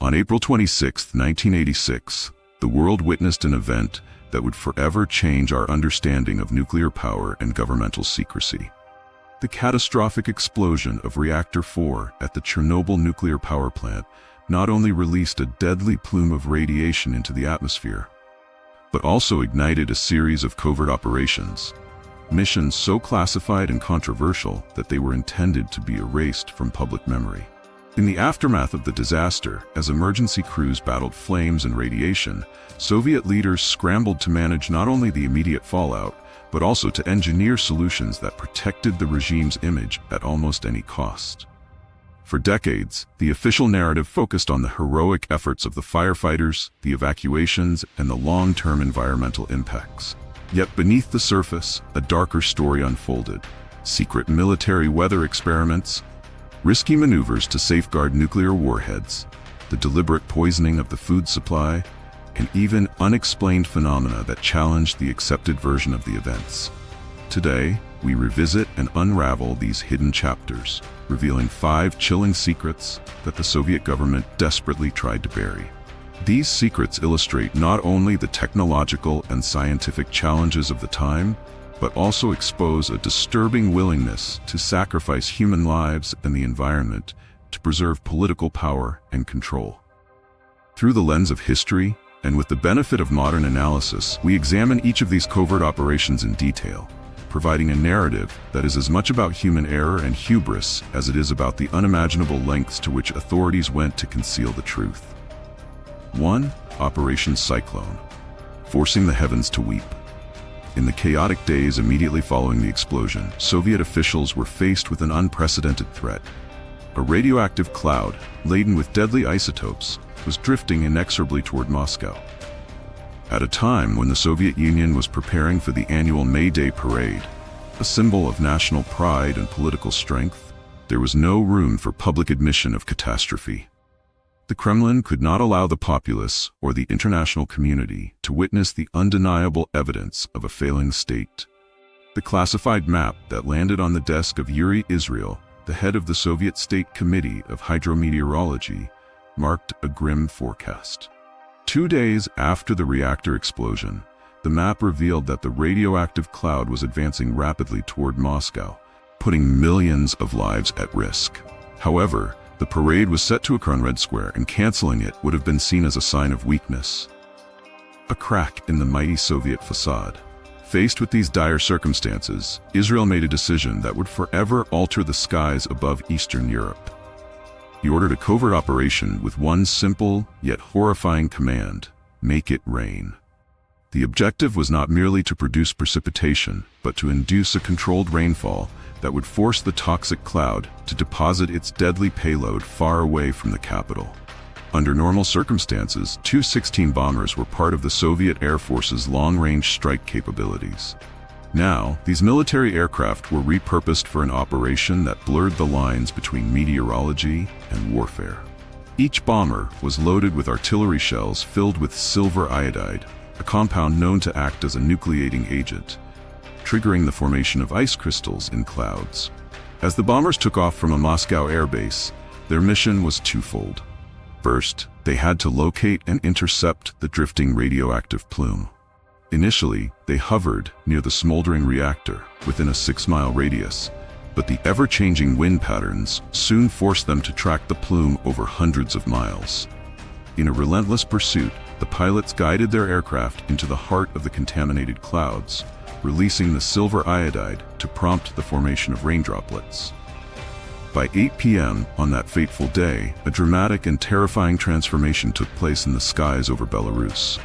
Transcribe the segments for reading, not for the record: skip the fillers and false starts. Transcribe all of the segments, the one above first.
On April 26, 1986, the world witnessed an event that would forever change our understanding of nuclear power and governmental secrecy. The catastrophic explosion of Reactor 4 at the Chernobyl nuclear power plant not only released a deadly plume of radiation into the atmosphere, but also ignited a series of covert operations, missions so classified and controversial that they were intended to be erased from public memory. In the aftermath of the disaster, as emergency crews battled flames and radiation, Soviet leaders scrambled to manage not only the immediate fallout, but also to engineer solutions that protected the regime's image at almost any cost. For decades, the official narrative focused on the heroic efforts of the firefighters, the evacuations, and the long-term environmental impacts. Yet beneath the surface, a darker story unfolded. Secret military weather experiments, risky maneuvers to safeguard nuclear warheads, the deliberate poisoning of the food supply, and even unexplained phenomena that challenged the accepted version of the events. Today, we revisit and unravel these hidden chapters, revealing 5 chilling secrets that the Soviet government desperately tried to bury. These secrets illustrate not only the technological and scientific challenges of the time, but also expose a disturbing willingness to sacrifice human lives and the environment to preserve political power and control. Through the lens of history, and with the benefit of modern analysis, we examine each of these covert operations in detail, providing a narrative that is as much about human error and hubris as it is about the unimaginable lengths to which authorities went to conceal the truth. 1. Operation Cyclone. Forcing the heavens to weep. In the chaotic days immediately following the explosion, Soviet officials were faced with an unprecedented threat. A radioactive cloud, laden with deadly isotopes, was drifting inexorably toward Moscow. At a time when the Soviet Union was preparing for the annual May Day parade, a symbol of national pride and political strength, there was no room for public admission of catastrophe. The Kremlin could not allow the populace or the international community to witness the undeniable evidence of a failing state. The classified map that landed on the desk of Yuri Israel, the head of the Soviet State Committee of Hydrometeorology, marked a grim forecast. 2 days after the reactor explosion, the map revealed that the radioactive cloud was advancing rapidly toward Moscow, putting millions of lives at risk. However, the parade was set to occur on Red Square, and canceling it would have been seen as a sign of weakness. A crack in the mighty Soviet facade. Faced with these dire circumstances, Israel made a decision that would forever alter the skies above Eastern Europe. He ordered a covert operation with one simple yet horrifying command: make it rain. The objective was not merely to produce precipitation, but to induce a controlled rainfall that would force the toxic cloud to deposit its deadly payload far away from the capital. Under normal circumstances, Tu-16 bombers were part of the Soviet Air Force's long-range strike capabilities. Now, these military aircraft were repurposed for an operation that blurred the lines between meteorology and warfare. Each bomber was loaded with artillery shells filled with silver iodide, a compound known to act as a nucleating agent, triggering the formation of ice crystals in clouds. As the bombers took off from a Moscow airbase, their mission was twofold. First, they had to locate and intercept the drifting radioactive plume. Initially, they hovered near the smoldering reactor within a 6-mile radius, but the ever-changing wind patterns soon forced them to track the plume over hundreds of miles. In a relentless pursuit, the pilots guided their aircraft into the heart of the contaminated clouds, releasing the silver iodide to prompt the formation of rain droplets. By 8 p.m. on that fateful day, a dramatic and terrifying transformation took place in the skies over Belarus.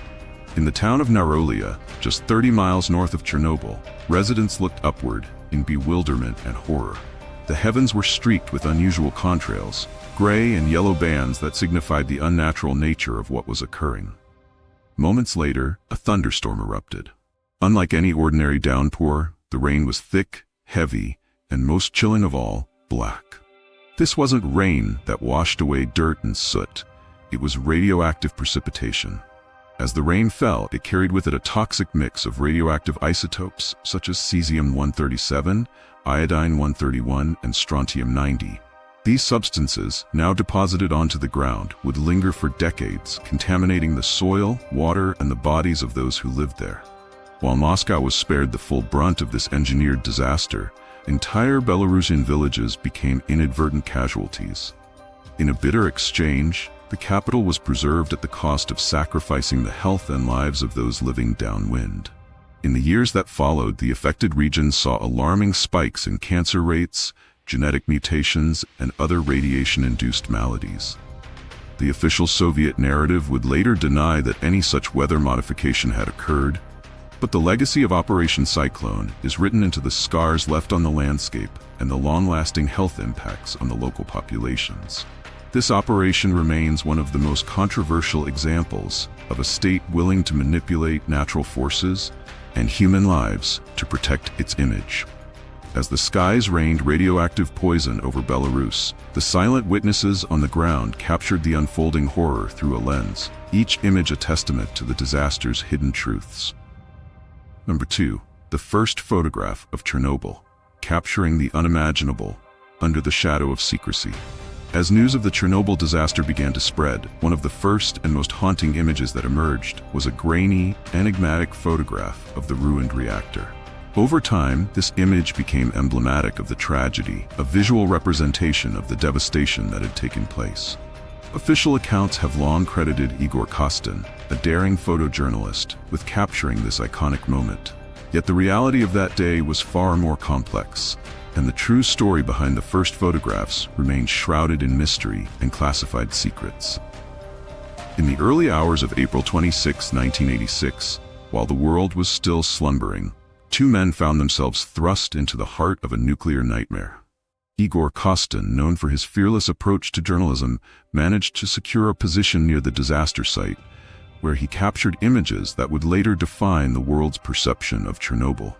In the town of Narolia, just 30 miles north of Chernobyl, residents looked upward in bewilderment and horror. The heavens were streaked with unusual contrails, gray and yellow bands that signified the unnatural nature of what was occurring. Moments later, a thunderstorm erupted. Unlike any ordinary downpour, the rain was thick, heavy, and most chilling of all, black. This wasn't rain that washed away dirt and soot. It was radioactive precipitation. As the rain fell, it carried with it a toxic mix of radioactive isotopes such as cesium-137, iodine-131, and strontium-90. These substances, now deposited onto the ground, would linger for decades, contaminating the soil, water, and the bodies of those who lived there. While Moscow was spared the full brunt of this engineered disaster, entire Belarusian villages became inadvertent casualties. In a bitter exchange, the capital was preserved at the cost of sacrificing the health and lives of those living downwind. In the years that followed, the affected regions saw alarming spikes in cancer rates, genetic mutations, and other radiation-induced maladies. The official Soviet narrative would later deny that any such weather modification had occurred, but the legacy of Operation Cyclone is written into the scars left on the landscape and the long-lasting health impacts on the local populations. This operation remains one of the most controversial examples of a state willing to manipulate natural forces and human lives to protect its image. As the skies rained radioactive poison over Belarus, the silent witnesses on the ground captured the unfolding horror through a lens, each image a testament to the disaster's hidden truths. Number 2. The first photograph of Chernobyl, capturing the unimaginable under the shadow of secrecy. As news of the Chernobyl disaster began to spread, one of the first and most haunting images that emerged was a grainy, enigmatic photograph of the ruined reactor. Over time, this image became emblematic of the tragedy, a visual representation of the devastation that had taken place. Official accounts have long credited Igor Kostin, a daring photojournalist, with capturing this iconic moment. Yet the reality of that day was far more complex, and the true story behind the first photographs remained shrouded in mystery and classified secrets. In the early hours of April 26, 1986, while the world was still slumbering, two men found themselves thrust into the heart of a nuclear nightmare. Igor Kostin, known for his fearless approach to journalism, managed to secure a position near the disaster site, where he captured images that would later define the world's perception of Chernobyl.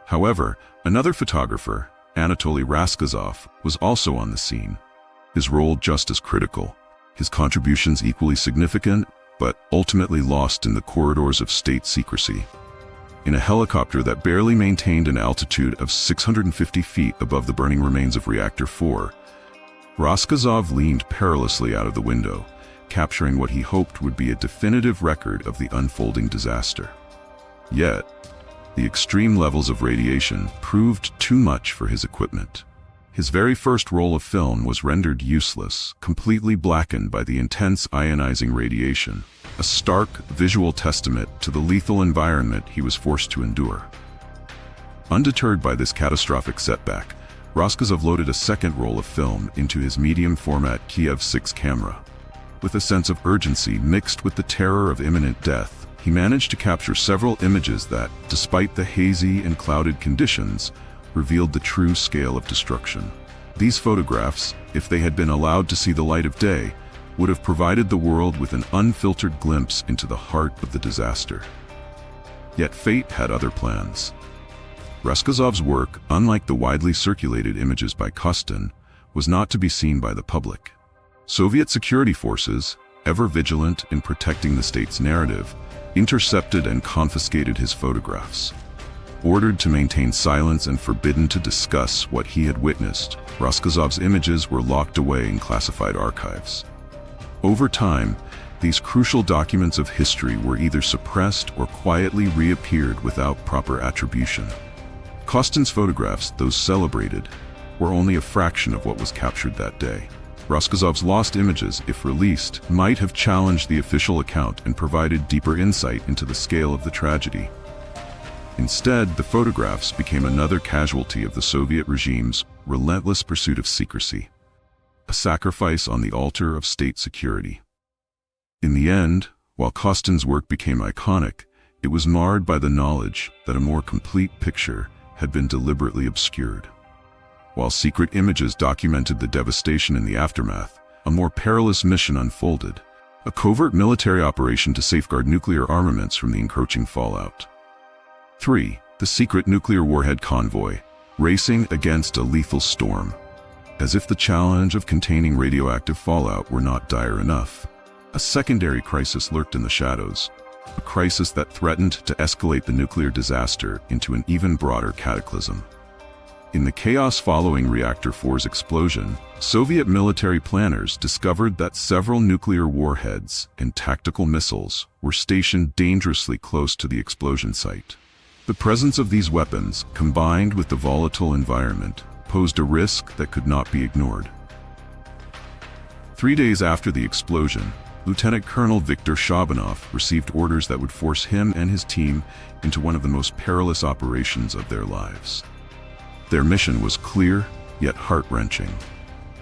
However, another photographer, Anatoly Raskazov, was also on the scene. His role just as critical, his contributions equally significant, but ultimately lost in the corridors of state secrecy. In a helicopter that barely maintained an altitude of 650 feet above the burning remains of Reactor 4, Raskazov leaned perilously out of the window, capturing what he hoped would be a definitive record of the unfolding disaster. Yet, the extreme levels of radiation proved too much for his equipment. His very first roll of film was rendered useless, completely blackened by the intense ionizing radiation, a stark visual testament to the lethal environment he was forced to endure. Undeterred by this catastrophic setback, Raskazov loaded a second roll of film into his medium-format Kiev 6 camera. With a sense of urgency mixed with the terror of imminent death, he managed to capture several images that, despite the hazy and clouded conditions, revealed the true scale of destruction. These photographs, if they had been allowed to see the light of day, would have provided the world with an unfiltered glimpse into the heart of the disaster. Yet fate had other plans. Raskazov's work, unlike the widely circulated images by Kostin, was not to be seen by the public. Soviet security forces, ever vigilant in protecting the state's narrative, intercepted and confiscated his photographs. Ordered to maintain silence and forbidden to discuss what he had witnessed, Raskazov's images were locked away in classified archives. Over time, these crucial documents of history were either suppressed or quietly reappeared without proper attribution. Kostin's photographs, though celebrated, were only a fraction of what was captured that day. Raskazov's lost images, if released, might have challenged the official account and provided deeper insight into the scale of the tragedy. Instead, the photographs became another casualty of the Soviet regime's relentless pursuit of secrecy, a sacrifice on the altar of state security. In the end, while Kostin's work became iconic, it was marred by the knowledge that a more complete picture had been deliberately obscured. While secret images documented the devastation in the aftermath, a more perilous mission unfolded, a covert military operation to safeguard nuclear armaments from the encroaching fallout. 3. The secret nuclear warhead convoy, racing against a lethal storm. As if the challenge of containing radioactive fallout were not dire enough, a secondary crisis lurked in the shadows, a crisis that threatened to escalate the nuclear disaster into an even broader cataclysm. In the chaos following Reactor 4's explosion, Soviet military planners discovered that several nuclear warheads and tactical missiles were stationed dangerously close to the explosion site. The presence of these weapons, combined with the volatile environment, posed a risk that could not be ignored. 3 days after the explosion, Lieutenant Colonel Viktor Shabanov received orders that would force him and his team into one of the most perilous operations of their lives. Their mission was clear, yet heart-wrenching.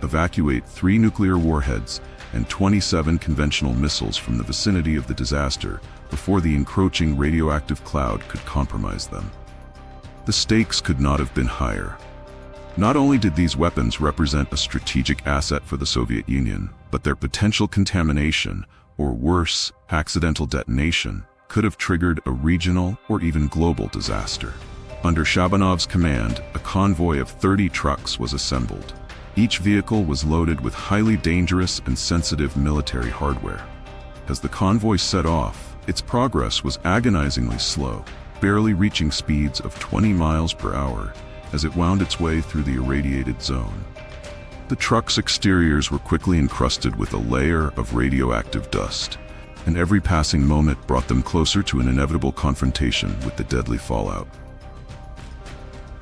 Evacuate 3 nuclear warheads and 27 conventional missiles from the vicinity of the disaster before the encroaching radioactive cloud could compromise them. The stakes could not have been higher. Not only did these weapons represent a strategic asset for the Soviet Union, but their potential contamination, or worse, accidental detonation, could have triggered a regional or even global disaster. Under Shabanov's command, a convoy of 30 trucks was assembled. Each vehicle was loaded with highly dangerous and sensitive military hardware. As the convoy set off, its progress was agonizingly slow, barely reaching speeds of 20 miles per hour as it wound its way through the irradiated zone. The truck's exteriors were quickly encrusted with a layer of radioactive dust, and every passing moment brought them closer to an inevitable confrontation with the deadly fallout.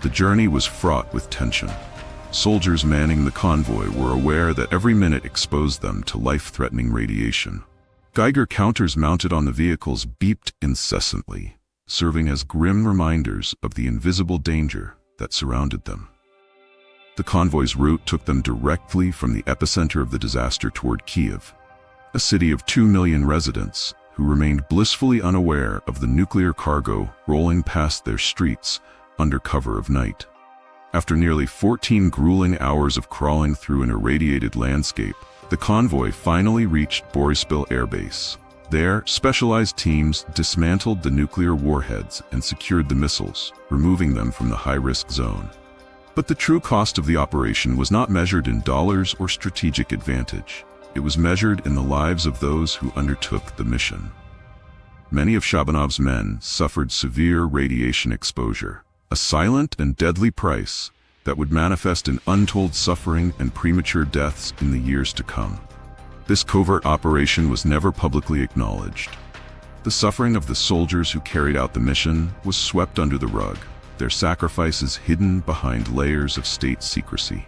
The journey was fraught with tension. Soldiers manning the convoy were aware that every minute exposed them to life-threatening radiation. Geiger counters mounted on the vehicles beeped incessantly, serving as grim reminders of the invisible danger that surrounded them. The convoy's route took them directly from the epicenter of the disaster toward Kiev, a city of 2 million residents who remained blissfully unaware of the nuclear cargo rolling past their streets under cover of night. After nearly 14 grueling hours of crawling through an irradiated landscape, the convoy finally reached Borispil Air Base. There, specialized teams dismantled the nuclear warheads and secured the missiles, removing them from the high-risk zone. But the true cost of the operation was not measured in dollars or strategic advantage. It was measured in the lives of those who undertook the mission. Many of Shabanov's men suffered severe radiation exposure, a silent and deadly price that would manifest in untold suffering and premature deaths in the years to come. This covert operation was never publicly acknowledged. The suffering of the soldiers who carried out the mission was swept under the rug, their sacrifices hidden behind layers of state secrecy.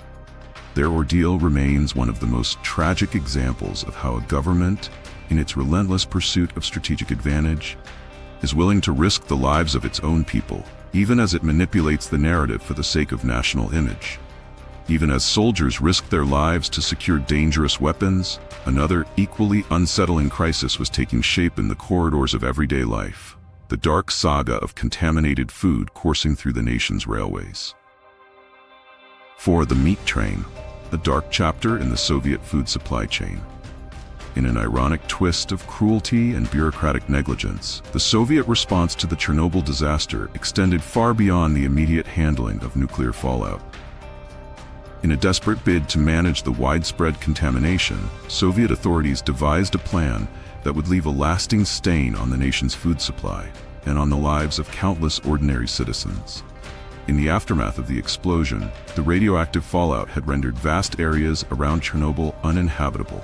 Their ordeal remains one of the most tragic examples of how a government, in its relentless pursuit of strategic advantage, is willing to risk the lives of its own people, even as it manipulates the narrative for the sake of national image. Even as soldiers risked their lives to secure dangerous weapons, another equally unsettling crisis was taking shape in the corridors of everyday life, the dark saga of contaminated food coursing through the nation's railways. For the meat train, a dark chapter in the Soviet food supply chain. In an ironic twist of cruelty and bureaucratic negligence, the Soviet response to the Chernobyl disaster extended far beyond the immediate handling of nuclear fallout. In a desperate bid to manage the widespread contamination, Soviet authorities devised a plan that would leave a lasting stain on the nation's food supply and on the lives of countless ordinary citizens. In the aftermath of the explosion, the radioactive fallout had rendered vast areas around Chernobyl uninhabitable.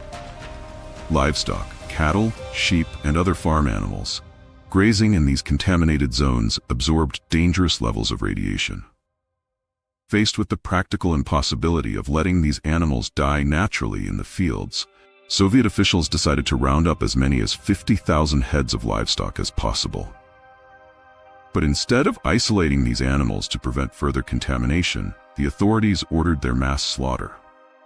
Livestock, cattle, sheep, and other farm animals, grazing in these contaminated zones absorbed dangerous levels of radiation. Faced with the practical impossibility of letting these animals die naturally in the fields, Soviet officials decided to round up as many as 50,000 heads of livestock as possible. But instead of isolating these animals to prevent further contamination, the authorities ordered their mass slaughter.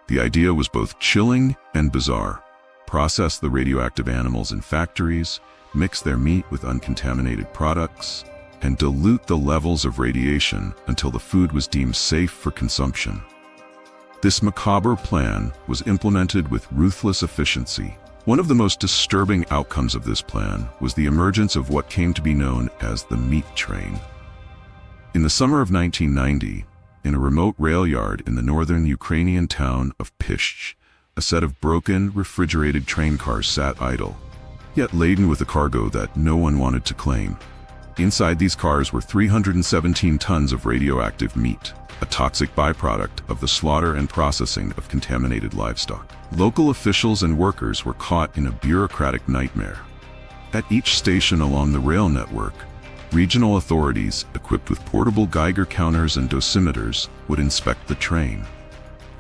The idea was both chilling and bizarre. Process the radioactive animals in factories, mix their meat with uncontaminated products, and dilute the levels of radiation until the food was deemed safe for consumption. This macabre plan was implemented with ruthless efficiency. One of the most disturbing outcomes of this plan was the emergence of what came to be known as the meat train. In the summer of 1990, in a remote rail yard in the northern Ukrainian town of Pisht, a set of broken, refrigerated train cars sat idle, yet laden with a cargo that no one wanted to claim. Inside these cars were 317 tons of radioactive meat, a toxic byproduct of the slaughter and processing of contaminated livestock. Local officials and workers were caught in a bureaucratic nightmare. At each station along the rail network, regional authorities, equipped with portable Geiger counters and dosimeters, would inspect the train.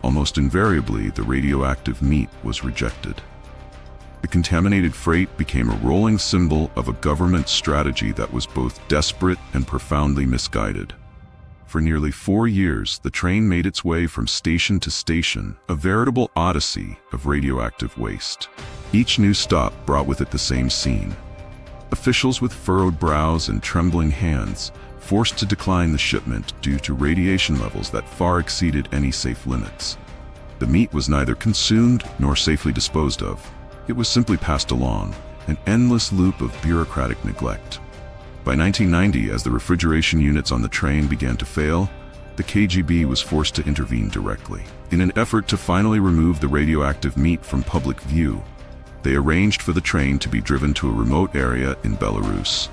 Almost invariably, the radioactive meat was rejected. The contaminated freight became a rolling symbol of a government strategy that was both desperate and profoundly misguided. For nearly 4 years, the train made its way from station to station, a veritable odyssey of radioactive waste. Each new stop brought with it the same scene. Officials with furrowed brows and trembling hands, forced to decline the shipment due to radiation levels that far exceeded any safe limits. The meat was neither consumed nor safely disposed of. It was simply passed along, an endless loop of bureaucratic neglect. By 1990, as the refrigeration units on the train began to fail, the KGB was forced to intervene directly. In an effort to finally remove the radioactive meat from public view, they arranged for the train to be driven to a remote area in Belarus.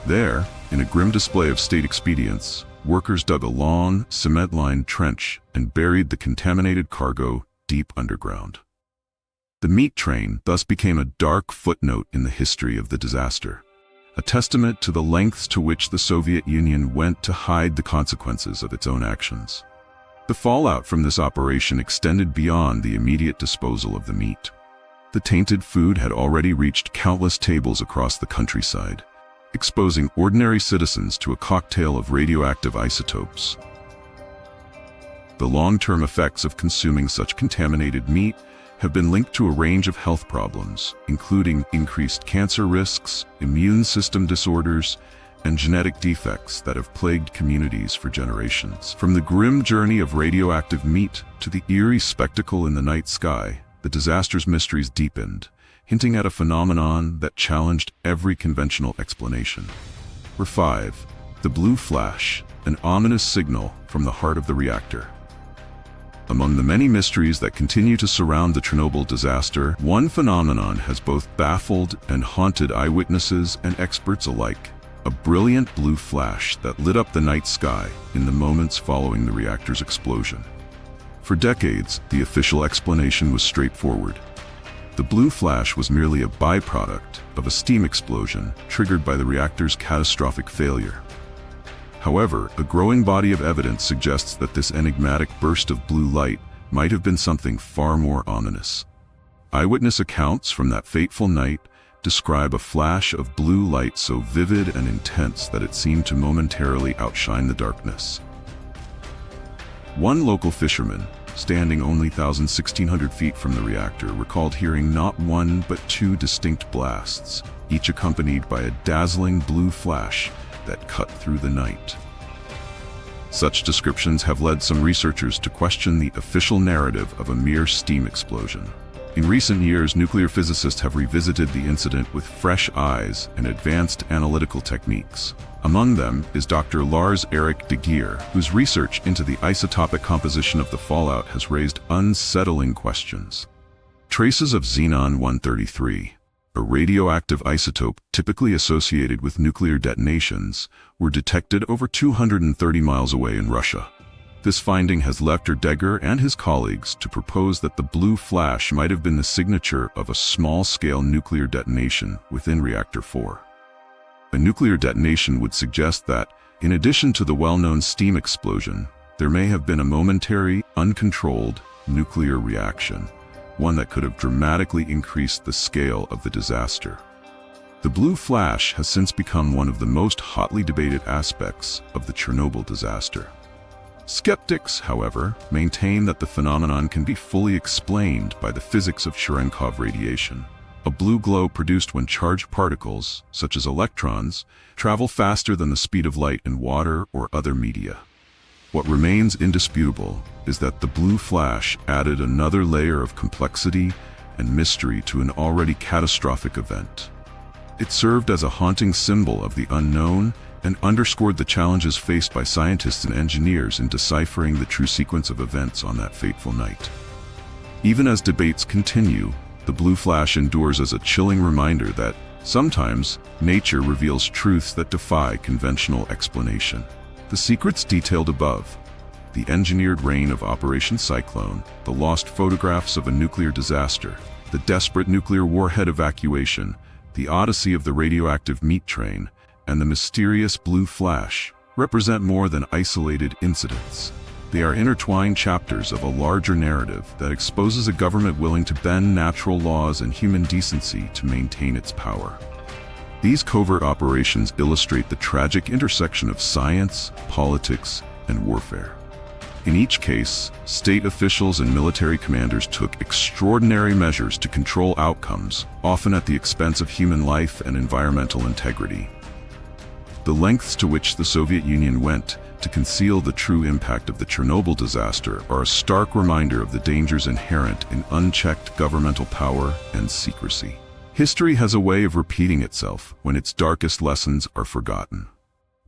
There, in a grim display of state expedience, workers dug a long, cement-lined trench and buried the contaminated cargo deep underground. The meat train thus became a dark footnote in the history of the disaster, a testament to the lengths to which the Soviet Union went to hide the consequences of its own actions. The fallout from this operation extended beyond the immediate disposal of the meat. The tainted food had already reached countless tables across the countryside, exposing ordinary citizens to a cocktail of radioactive isotopes. The long-term effects of consuming such contaminated meat have been linked to a range of health problems, including increased cancer risks, immune system disorders, and genetic defects that have plagued communities for generations. From the grim journey of radioactive meat to the eerie spectacle in the night sky, the disaster's mysteries deepened, hinting at a phenomenon that challenged every conventional explanation. Number 5. The blue flash, an ominous signal from the heart of the reactor. Among the many mysteries that continue to surround the Chernobyl disaster, one phenomenon has both baffled and haunted eyewitnesses and experts alike: a brilliant blue flash that lit up the night sky in the moments following the reactor's explosion. For decades, the official explanation was straightforward. The blue flash was merely a byproduct of a steam explosion triggered by the reactor's catastrophic failure. However, a growing body of evidence suggests that this enigmatic burst of blue light might have been something far more ominous. Eyewitness accounts from that fateful night describe a flash of blue light so vivid and intense that it seemed to momentarily outshine the darkness. One local fisherman, standing only 1,600 feet from the reactor, recalled hearing not one but 2 distinct blasts, each accompanied by a dazzling blue flash that cut through the night. Such descriptions have led some researchers to question the official narrative of a mere steam explosion. In recent years, nuclear physicists have revisited the incident with fresh eyes and advanced analytical techniques. Among them is Dr. Lars Erik de Geer, whose research into the isotopic composition of the fallout has raised unsettling questions. Traces of xenon-133, a radioactive isotope typically associated with nuclear detonations, were detected over 230 miles away in Russia. This finding has led Dr. de Geer and his colleagues to propose that the blue flash might have been the signature of a small-scale nuclear detonation within Reactor 4. A nuclear detonation would suggest that, in addition to the well-known steam explosion, there may have been a momentary, uncontrolled nuclear reaction, one that could have dramatically increased the scale of the disaster. The blue flash has since become one of the most hotly debated aspects of the Chernobyl disaster. Skeptics, however, maintain that the phenomenon can be fully explained by the physics of Cherenkov radiation, a blue glow produced when charged particles, such as electrons, travel faster than the speed of light in water or other media. What remains indisputable is that the blue flash added another layer of complexity and mystery to an already catastrophic event. It served as a haunting symbol of the unknown and underscored the challenges faced by scientists and engineers in deciphering the true sequence of events on that fateful night. Even as debates continue, the blue flash endures as a chilling reminder that, Sometimes, nature reveals truths that defy conventional explanation. The secrets detailed above, the engineered rain of Operation Cyclone, the lost photographs of a nuclear disaster, the desperate nuclear warhead evacuation, the odyssey of the radioactive meat train, and the mysterious blue flash, represent more than isolated incidents. They are intertwined chapters of a larger narrative that exposes a government willing to bend natural laws and human decency to maintain its power. These covert operations illustrate the tragic intersection of science, politics, and warfare. In each case, state officials and military commanders took extraordinary measures to control outcomes, often at the expense of human life and environmental integrity. The lengths to which the Soviet Union went to conceal the true impact of the Chernobyl disaster are a stark reminder of the dangers inherent in unchecked governmental power and secrecy. History has a way of repeating itself when its darkest lessons are forgotten.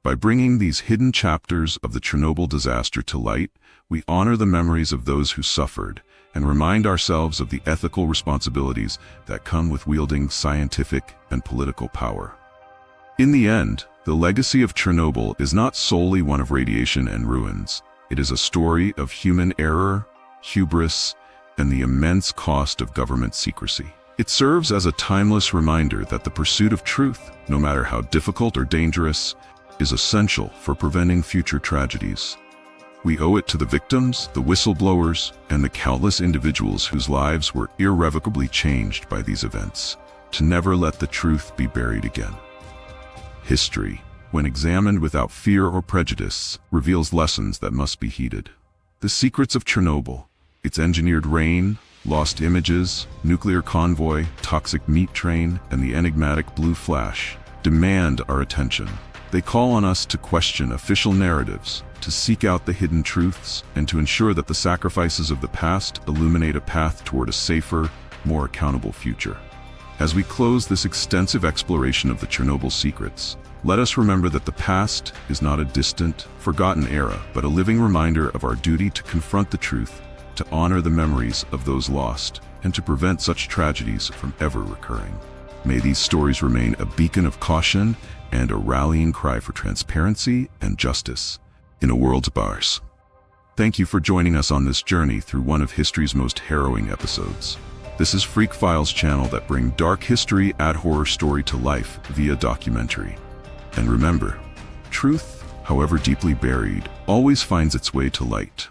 By bringing these hidden chapters of the Chernobyl disaster to light, we honor the memories of those who suffered and remind ourselves of the ethical responsibilities that come with wielding scientific and political power. In the end, the legacy of Chernobyl is not solely one of radiation and ruins. It is a story of human error, hubris, and the immense cost of government secrecy. It serves as a timeless reminder that the pursuit of truth, no matter how difficult or dangerous, is essential for preventing future tragedies. We owe it to the victims, the whistleblowers, and the countless individuals whose lives were irrevocably changed by these events, to never let the truth be buried again. History, when examined without fear or prejudice, reveals lessons that must be heeded. The secrets of Chernobyl, its engineered rain, lost images, nuclear convoy, toxic meat train, and the enigmatic blue flash, demand our attention. They call on us to question official narratives, to seek out the hidden truths, and to ensure that the sacrifices of the past illuminate a path toward a safer, more accountable future. As we close this extensive exploration of the Chernobyl secrets, let us remember that the past is not a distant, forgotten era, but a living reminder of our duty to confront the truth, to honor the memories of those lost, and to prevent such tragedies from ever recurring. May these stories remain a beacon of caution and a rallying cry for transparency and justice in a world sparse. Thank you for joining us on this journey through one of history's most harrowing episodes. This is Freak Files channel that bring dark history and horror story to life via documentary. And remember, truth, however deeply buried, always finds its way to light.